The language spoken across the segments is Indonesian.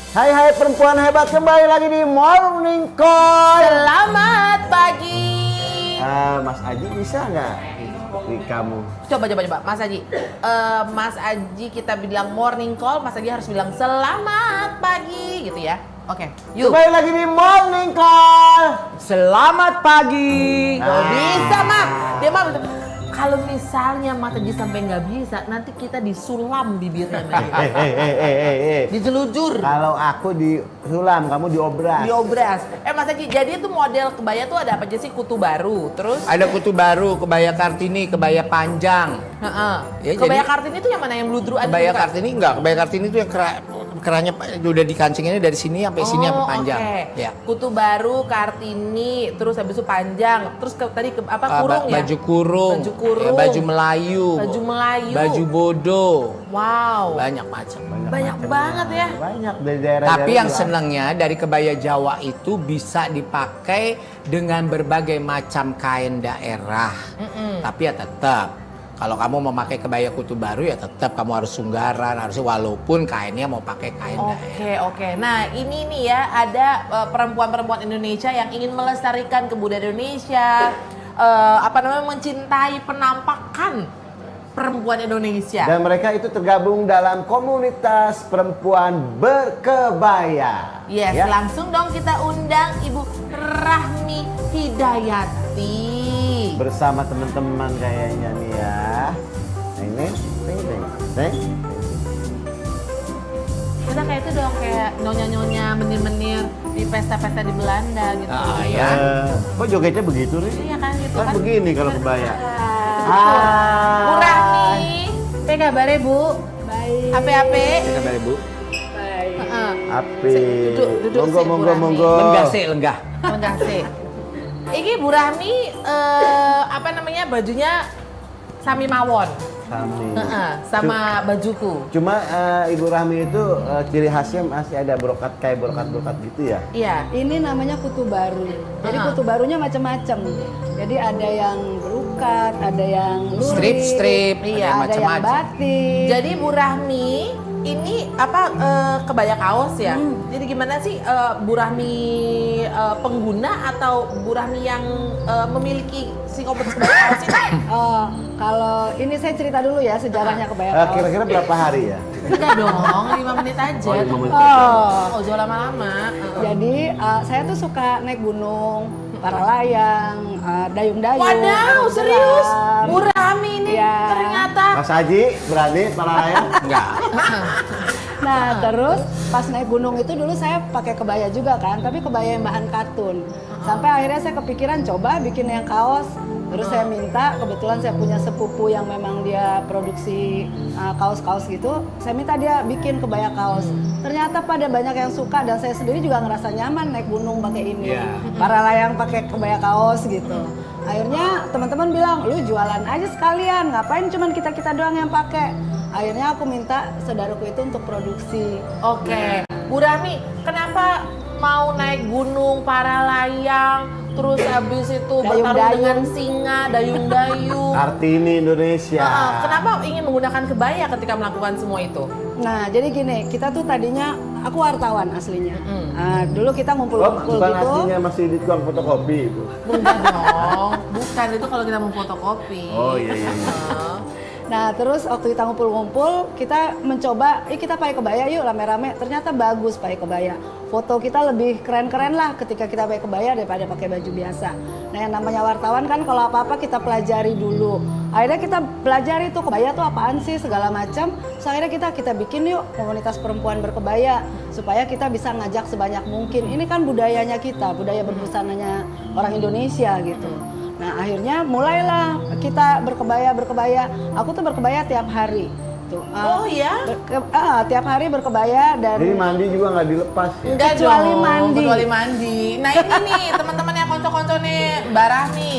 Hai perempuan hebat, kembali lagi di Morning Call. Selamat pagi. Mas Aji bisa nggak di kamu? Coba Mas Aji. Mas Aji kita bilang morning call, Mas Aji harus bilang selamat pagi gitu ya. Oke, yuk. Kembali lagi di Morning Call. Selamat pagi. Oh, bisa mah. Dia mah kalau misalnya Mas Aji sampai nggak bisa, nanti kita disulam bibirnya. Dijelujur. Kalau aku disulam, kamu diobras. Diobras. Mas Aji, jadi itu model kebaya tuh ada apa aja sih? Kutu baru, terus Ada kutu baru, kebaya Kartini, kebaya panjang. Ya, kebaya jadi- Kartini itu yang mana, yang bludruan? Kebaya bukan? Kartini enggak, kebaya Kartini itu yang kerahnya udah dikancinginnya dari sini sampai sini sampai panjang. Oke. Ya. Kutu baru, Kartini, terus habis itu panjang, terus kurung ya? Baju kurung. Baju kurung. Ya, baju Melayu. Baju Melayu. Baju bodo. Wow. Banyak macam. Banyak macam banget ya. Banyak dari daerah. Tapi yang senangnya dari kebaya Jawa itu bisa dipakai dengan berbagai macam kain daerah. Tapi ya tetap kalau kamu mau pakai kebaya kutu baru ya tetap kamu harus sunggaran, harusnya walaupun kainnya mau pakai kain daerah. Oke. Nah ini nih ya, ada perempuan-perempuan Indonesia yang ingin melestarikan kebudayaan Indonesia, mencintai penampakan perempuan Indonesia. Dan mereka itu tergabung dalam komunitas perempuan berkebaya. Yes, Ya? langsung dong kita undang Ibu Rahmi Hidayati. Bersama teman-teman kayaknya nih ya. Nah, ini. Kita kayak itu dong, kayak nyonya-nyonya menir-menir di pesta-pesta di Belanda gitu. Ah, ya. Kok jogetnya begitu nih? Iya kan gitu Kan kan. begini kalau kebaya. Bu Rahmi, apa kabarnya Bu? Baik. Ape-ape? Kabar Ibu. Baik. Heeh. Api. Duduk Monggo, sih, Bu monggo, Rahmi. monggo. Lenggah sih, lenggah. Enggak sih. Iki Bu Rahmi bajunya sami mawon. Sami. Sama bajuku. Cuma Ibu Rahmi itu ciri khasnya masih ada brokat kayak brokat gitu ya. Iya. Ini namanya kutu baru. Jadi Ah. kutu barunya macam-macam. Jadi ada yang berukat, ada yang lurik, Strip-strip, Iya, ada yang ada yang macam-macam. batik. Jadi Bu Rahmi ini kebaya kaos ya. Jadi gimana sih Bu Rahmi pengguna atau Bu Rahmi yang memiliki si kompetisi kebaya kaos ini? Oh, kalau ini saya cerita dulu ya sejarahnya kebaya kaos. Kira-kira berapa hari ya? Enggak dong, 5 menit aja. Oh, 5 menit. Oh, Oh, jangan lama-lama. jadi saya tuh suka naik gunung, para layang, dayung-dayung. Wadaw, serius? tenggelam. Bu Rahmi ini Iya. ternyata. Mas Haji berani para layang? Enggak. Nah, terus pas naik gunung itu dulu saya pakai kebaya juga kan, tapi kebaya yang bahan katun. Sampai akhirnya saya kepikiran coba bikin yang kaos. Terus saya minta, kebetulan saya punya sepupu yang memang dia produksi kaos-kaos gitu. Saya minta dia bikin kebaya kaos. Ternyata pada banyak yang suka dan saya sendiri juga ngerasa nyaman naik gunung pakai ini. Iya. Para layang pakai kebaya kaos gitu. Akhirnya teman-teman bilang, lu jualan aja sekalian, ngapain cuman kita-kita doang yang pakai. Akhirnya aku minta saudaraku itu untuk produksi. Oke. Bu Rahmi, kenapa mau naik gunung para layang, terus habis itu bertarung Dayung-dayung. dengan singa, dayung-dayung? Kartini Indonesia. Kenapa ingin menggunakan kebaya ketika melakukan semua itu? Nah, jadi gini, kita tuh tadinya, aku wartawan aslinya. Dulu kita Oh, ngumpul-ngumpul bukan gitu. aslinya masih di tukang fotokopi itu. Enggak dong, bukan itu kalau kita mau fotokopi. Oh, iya. Nah, terus waktu kita ngumpul-ngumpul, kita mencoba, kita pakai kebaya yuk rame-rame. Ternyata bagus pakai kebaya. Foto kita lebih keren-keren lah ketika kita pakai kebaya daripada pakai baju biasa. Nah, yang namanya wartawan kan kalau apa-apa kita pelajari dulu. Akhirnya kita pelajari tuh kebaya tuh apaan sih segala macam. Terus akhirnya kita bikin yuk komunitas perempuan berkebaya supaya kita bisa ngajak sebanyak mungkin. Ini kan budayanya kita, budaya berbusananya orang Indonesia gitu. Nah, akhirnya mulailah kita berkebaya. Aku tuh berkebaya tiap hari. Tuh, Oh iya? tiap hari berkebaya dan Jadi mandi juga nggak dilepas ya? Enggak Kecuali dong, mandi. kecuali mandi. Nah ini nih teman-teman yang konco-konco nih, Mbak Rahmi.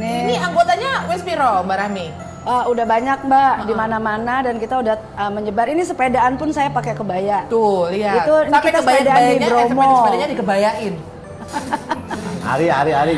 nih Ini anggotanya wes piro, Mbak Rahmi? udah banyak Mbak di mana-mana dan kita udah menyebar. Ini sepedaan pun saya pakai kebaya. Tuh, lihat. Itu, ini Sampai kita sepedaan di Bromo. sepedanya dikebayain. Ari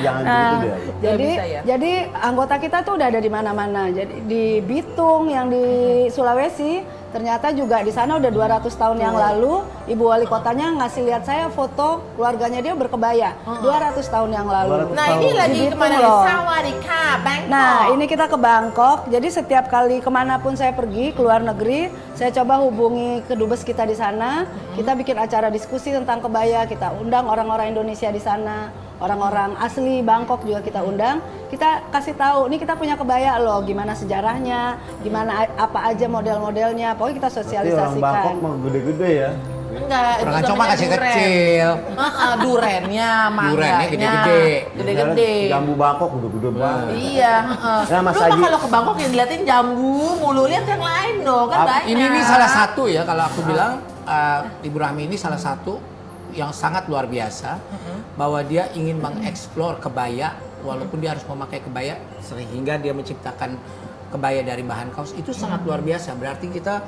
jangan gitu deh. Jadi, bisa ya? jadi anggota kita tuh udah ada di mana-mana. Jadi di Bitung yang di Sulawesi, Ternyata juga di sana udah 200 tahun yang lalu, Ibu Wali Kotanya ngasih lihat saya foto keluarganya dia berkebaya. 200 tahun yang lalu. 200 Nah ini lagi Gitu kemana nih? loh. Sawadika, Bangkok. Nah, ini kita ke Bangkok. Jadi setiap kali kemanapun saya pergi, ke luar negeri, saya coba hubungi kedubes kita di sana. Kita bikin acara diskusi tentang kebaya. Kita undang orang-orang Indonesia di sana, orang-orang asli Bangkok juga kita undang. Kita kasih tahu, nih kita punya kebaya loh, gimana sejarahnya, gimana apa aja model-modelnya. Pokoknya kita Berarti orang Bangkok sosialisasikan. mah gede-gede ya. Enggak, itu Orang cuma namanya kasih duren. kecil. Durennya, mangganya. Durennya gede-gede. Gede-gede. Jambu Bangkok gede-gede banget. Iya, Nah, Mas Lu mah Haji- kalau ke Bangkok yang diliatin jambu, mulu lihat yang lain dong, kan banyak. Ini salah satu ya kalau aku bilang Ibu Rahmi ini salah satu yang sangat luar biasa bahwa dia ingin mengeksplor kebaya walaupun dia harus memakai kebaya sehingga dia menciptakan kebaya dari bahan kaos itu sangat luar biasa. Berarti kita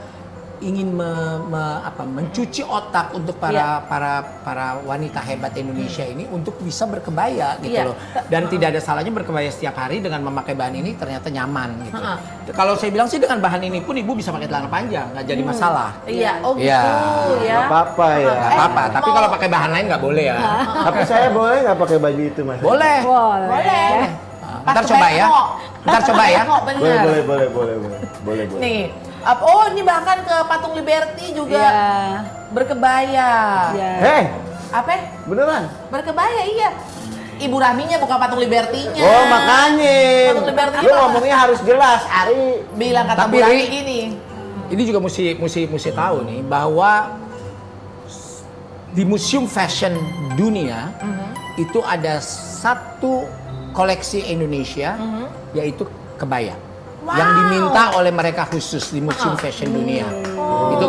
ingin mencuci otak untuk Iya. para wanita hebat Indonesia ini untuk bisa berkebaya gitu Iya. loh. Dan tidak ada salahnya berkebaya setiap hari dengan memakai bahan ini ternyata nyaman gitu. Heeh. Kalau saya bilang sih dengan bahan ini pun ibu bisa pakai celana panjang, nggak jadi masalah. Iya, oh gitu Iya. ya. Gak apa-apa ya. Nggak apa-apa, tapi kalau pakai bahan lain nggak boleh ya. Tapi saya boleh nggak pakai baju itu, Mas? Boleh. Boleh. Nah, ntar coba ya. Ntar coba ya. Bener. Boleh. Nih, oh ini bahkan ke Patung Liberty juga Iya. berkebaya. Iya. Hei, Apa? beneran? Berkebaya iya. Ibu Rahminya bukan Patung Liberty-nya. Oh, makanya. Patung Liberty Lu apa? ngomongnya harus jelas, Ari. Bilang kata Tapi, Bu Rahmi Ri, gini. Ini juga mesti tahu nih bahwa di Museum Fashion Dunia itu ada satu koleksi Indonesia yaitu kebaya. Wow. Yang diminta oleh mereka khusus di Museum Fashion Dunia. Itu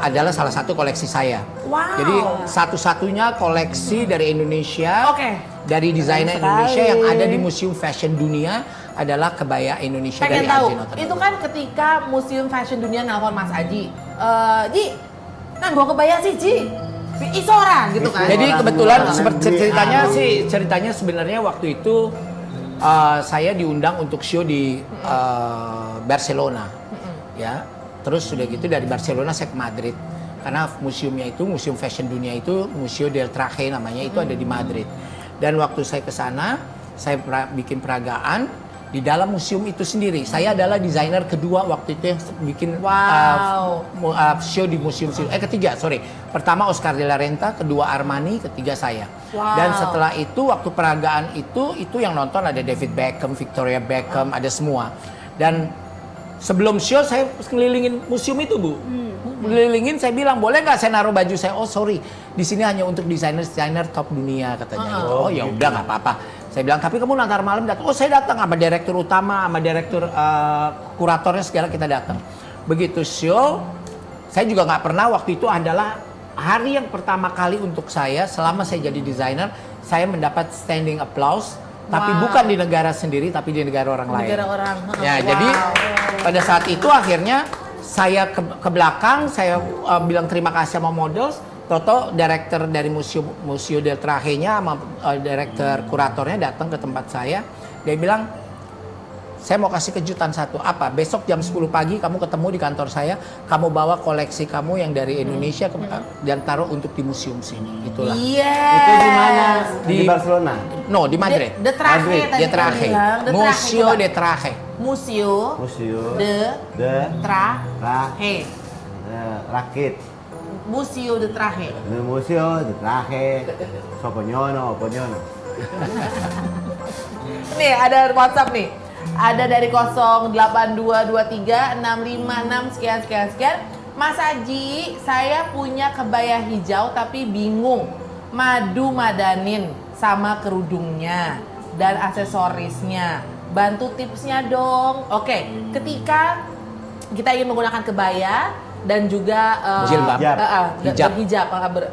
adalah salah satu koleksi saya. Wow. Jadi satu-satunya koleksi dari Indonesia, Oke. dari desainer Keren Indonesia yang sekali. ada di Museum Fashion Dunia adalah kebaya Indonesia Pengen dari tahu, Ajino Tenggara. itu kan ketika Museum Fashion Dunia nelpon Mas Aji. Ji, nah gua kebaya sih Ji. Isora gitu kan. Jadi Orang kebetulan luar seperti negeri, ceritanya sebenarnya waktu itu saya diundang untuk show di Barcelona, ya. Terus sudah gitu dari Barcelona saya ke Madrid karena museumnya itu Museum Fashion Dunia itu Museo del Traje namanya itu ada di Madrid. Dan waktu saya ke sana saya bikin peragaan di dalam museum itu sendiri. Saya adalah desainer kedua waktu itu yang bikin Wow. show di museum ketiga, sorry. Pertama Oscar de la Renta, kedua Armani, ketiga saya. Wow. Dan setelah itu waktu peragaan itu yang nonton ada David Beckham, Victoria Beckham, ada semua. Dan sebelum show saya ngelilingin museum itu, Bu. Ngelilingin, saya bilang, boleh nggak saya naruh baju saya? Oh sorry, di sini hanya untuk desainer top dunia katanya. Gitu. Oh ya udah nggak apa-apa. Saya bilang, tapi kamu nanti malam datang. Oh saya datang sama direktur utama, sama direktur kuratornya segala kita datang. Begitu show, saya juga nggak pernah waktu itu adalah hari yang pertama kali untuk saya selama saya jadi desainer, saya mendapat standing applause. Tapi Wow. bukan di negara sendiri, tapi di negara orang lain. Negara orang. Ya, Wow. jadi pada saat itu akhirnya saya ke belakang, saya bilang terima kasih sama models. Toto, direktur dari Museo del Traje-nya sama direktur kuratornya datang ke tempat saya. Dia bilang, saya mau kasih kejutan satu. Apa? Besok jam 10 pagi kamu ketemu di kantor saya. Kamu bawa koleksi kamu yang dari Indonesia dan taruh untuk di museum sini. Itulah. Yes. Itu di mana? Di Di- Barcelona. No, di Madrid. De Traje Madrid. tadi De Traje. kita bilang. De Traje, Museo coba. de Traje. Museo Museum de Traje. Rakit. Museo de Traje. Museo de Traje. Soponyono. Nih ada WhatsApp nih. Ada dari 082236566 sekian. Mas Haji, saya punya kebaya hijau tapi bingung madanin sama kerudungnya dan aksesorisnya. Bantu tipsnya dong. Oke, ketika kita ingin menggunakan kebaya dan juga Jilbab. Hijab. berhijab,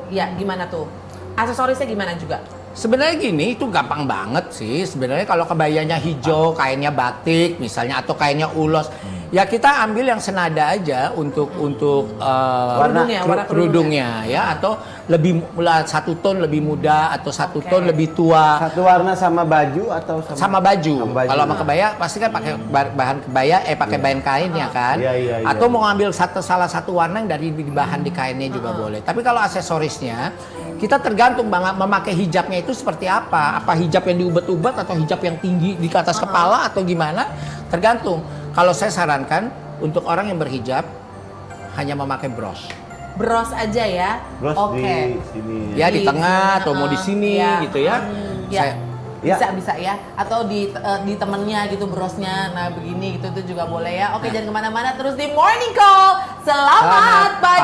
ya gimana tuh? Aksesorisnya gimana juga? Sebenarnya gini, itu gampang banget sih. Sebenarnya kalau kebayanya hijau, kainnya batik misalnya, atau kainnya ulos, Ya kita ambil yang senada aja untuk Warna kerudungnya ya, atau lebih satu ton lebih muda atau satu ton lebih tua. Satu warna sama baju atau Sama baju. Sama baju. Kalau sama kebaya pasti kan pakai bahan kebaya, pakai bahan kain ya kan. Iya. Atau mau ngambil salah satu warna yang dari bahan di kainnya juga boleh. Tapi kalau aksesorisnya kita tergantung banget memakai hijabnya itu seperti apa. Apa hijab yang diubat-ubat atau hijab yang tinggi di atas kepala atau gimana? Tergantung. Kalau saya sarankan untuk orang yang berhijab hanya memakai bros. Bros aja ya. Bros Oke. di sini. Ya di tengah atau mau di sini Ya. gitu ya. Ya. Ya. Bisa ya. Atau di temennya gitu brosnya. Nah begini gitu itu juga boleh ya. Oke, jangan kemana-mana terus di Morning Call. Selamat pagi.